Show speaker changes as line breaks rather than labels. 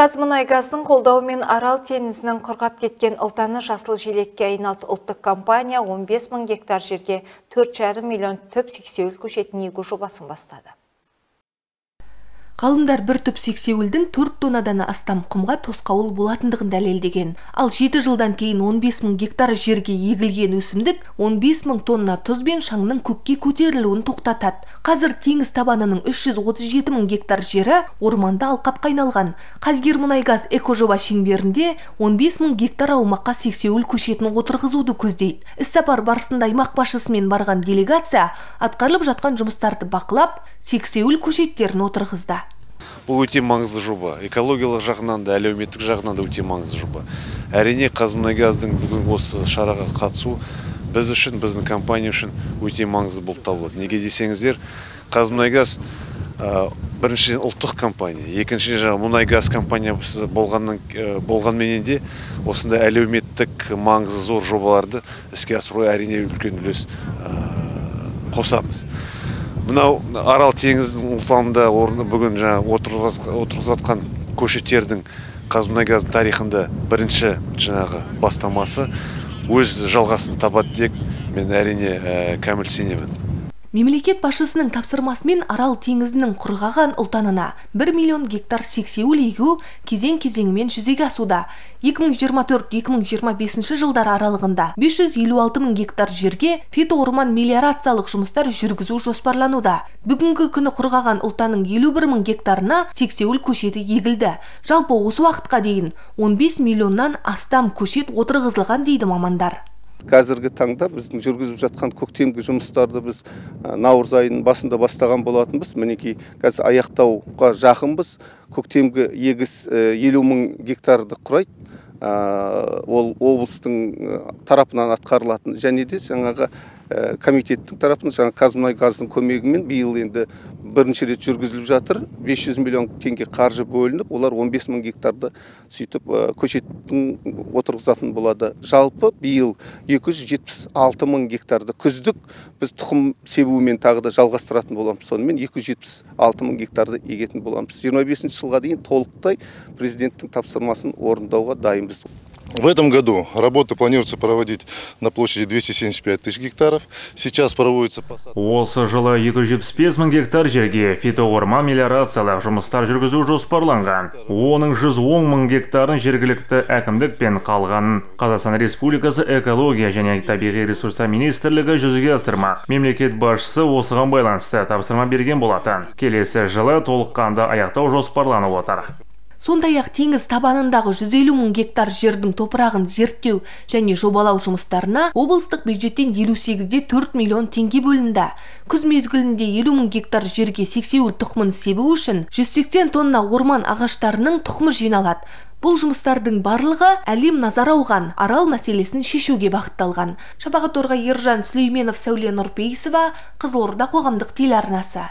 Қазмұнайгаздың қолдауымен Арал теңізінің құрғап кеткен ұлтаны жасыл желекке айналды. Ұлттық компания 15 мың гектар жерге 4,5 миллион түп сексеуіл көшетін егу жобасын бастады.
Ғалымдар бір түп сексеуілдің 4 тоннадан астам құмға тосқауыл болатындығын дәлелдеген. Ал 7 жылдан кейін 15 мың гектар жерге егілген өсімдік 15 мың тонна тұз бен шаңның көкке көтерілуін тоқтатады. Қазір теңіз табанының 337 мың гектар жері орманда алқапқа айналған. Қазгермұнайгаз экожоба шеңберінде 15 мың гектар аумаққа сексеуіл көшетін отырғызуды көздейді. Іс-сапар барысында аймақ басшысымен барған делегация атқарылып жатқан жұмыстарды бақылап, сексеуіл көшеттерін отырғызды.
Бұл өте маңызды жоба. Экологиялық жағынан да, әлеуметтік жағынан да өте маңызды жоба. Әрине, Қазмұнайгаздың бүгін осы шараға қатысу біз үшін, біздің компания үшін өте маңызды болып табылады. Неге десеңіздер, Қазмұнайгаз бірінші ұлттық компания, екінші мұнайгаз компаниясы болғанменен де осындай әлеуметтік маңызы зор жобаларды іске асыру әрине үлкен үлес қосамыз. Мынау Арал теңіздің ұлпанында бүгін отырғызатқан көшеттердің Қазмұнайгаздың тарихында бірінші бастамасы өз жалғасын табады деп мен әрине кәміл сенемін.
Мемлекет басшысының тапсырмасымен Арал теңізінің құрғаған ұлтанына 1 миллион гектар сексеуіл егу кезең-кезеңімен жүзеге асуда. 2024-2025 жылдар аралығында 556 мың гектар жерге фитоорман мелиорациялық жұмыстар жүргізу жоспарлануда. Бүгінгі күні құрғаған ұлтаның 51 мың гектарына сексеуіл көшеті егілді. Жалпы осы уақытқа дейін 15 миллионнан астам көшет отырғызылған дейді мамандар.
Қазіргі таңда біздің жүргізіп жатқан көктемгі жұмыстарды біз наурыз айының басында бастаған болатынбыз. Мінекей қазір аяқтауға жақынбыз. Көктемгі егіс 50 мың гектарды құрайды. Ол облыстың тарапынан атқарылатын және де жаңағы комитеттің тарапынан жаңа Қазмұнайгаздың көмегімен биыл енді бірінші рет жүргізіліп жатыр. 500 миллион теңге қаржы бөлініп, олар 15 мың гектарды сөйтіп көшеттің отырғызатын болады. Жалпы биыл 276 мың гектарды күздік біз тұқым себумен тағы да жалғастыратын боламыз. Сонымен 276 мың гектарды егетін боламыз. 25 жылға дейін толықтай президенттің тапсырмасын орындауға дайынбыз.
В этом году работы планируется проводить на площади 275 тысяч гектаров. Сейчас проводится посадка.
Осы жылы 275 мың гектар жерге фитоорман мелиорациялық жұмыстар жүргізу жоспарланған. Оның 110 мың гектарын жергілікті әкімдік пен қалғанын Қазақстан Республикасы экология және табиғи ресурстар министрлігі жүзеге асырмақ. Мемлекет басшысы осыған байланысты тапсырма берген болатын. Келесі жылы толыққанды аяқтау жоспарланып отыр.
Сондай-ақ теңіз табанындағы 150 мың гектар жердің топырағын зерттеу және жобалау жұмыстарына облыстық бюджеттен 58-де 4 миллион теңге бөлінді. Күз мезгілінде 50 мың гектар жерге сексеуіл тұқымын себу үшін 180 тонна орман ағаштарының тұқымы жиналады. Бұл жұмыстардың барлығы әлем назар ауған Арал мәселесін шешуге бағытталған. Шапағат Торғай, Ержан Сүлейменов, Сәуле Нұрпейісова, Қызылорда қоғамдық телеарнасы.